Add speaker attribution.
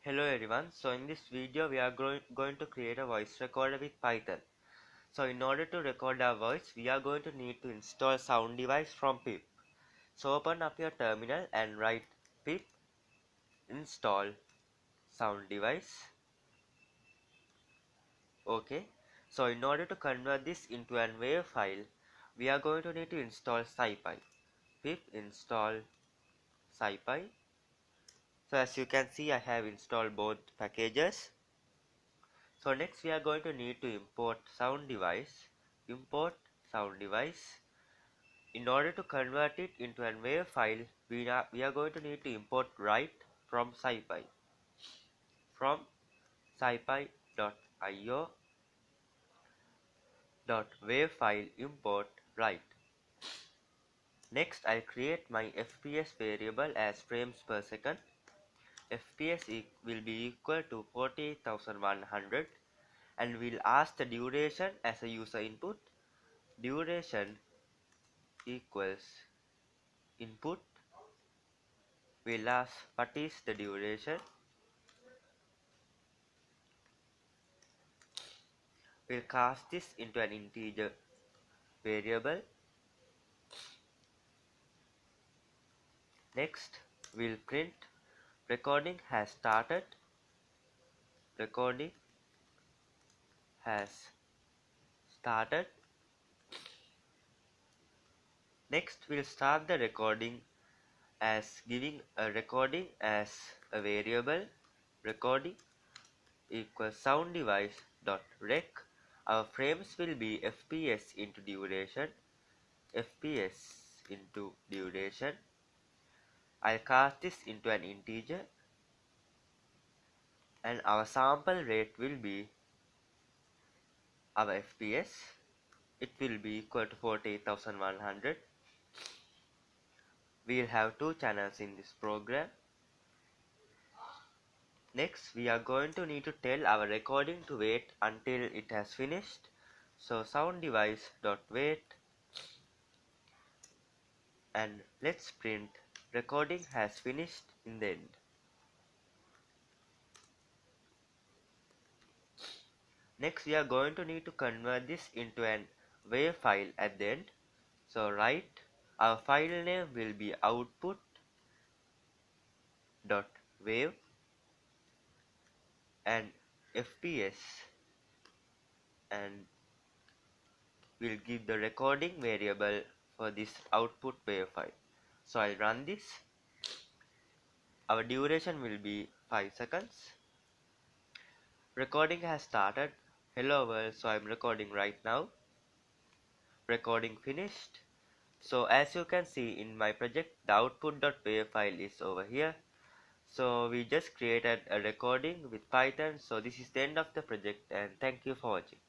Speaker 1: Hello everyone, so in this video we are going to create a voice recorder with Python. So in order to record our voice, we are going to need to install sounddevice from pip. So open up your terminal and write pip install sounddevice. Okay, so in order to convert this into an WAV file, we are going to need to install scipy. Pip install scipy. So as you can see, I have installed both packages. So next we are going to need to import sounddevice. Import sounddevice. In order to convert it into an WAV file, we are going to need to import write from scipy. From scipy.io .wav file import write. Next I'll create my FPS variable as frames per second. FPS will be equal to 40,100 and we'll ask the duration as a user input. Duration equals input. We'll ask what is the duration. We'll cast this into an integer variable. Next we'll print recording has started. Recording has started. Next we'll start the recording as giving a recording as a variable. Recording equals sounddevice.rec. Our frames will be FPS into duration. FPS into duration. I'll cast this into an integer and our sample rate will be our FPS. It will be equal to 40,100. We'll have two channels in this program. Next we are going to need to tell our recording to wait until it has finished. So sounddevice.wait and let's print recording has finished in the end. Next we are going to need to convert this into an WAV file at the end. So write our file name will be output.wav and FPS and we'll give the recording variable for this output WAV file. So I'll run this. Our duration will be 5 seconds. Recording has started. Hello world, so I'm recording right now. Recording finished. So as you can see in my project, the output.wav file is over here. So we just created a recording with Python. So this is the end of the project and thank you for watching.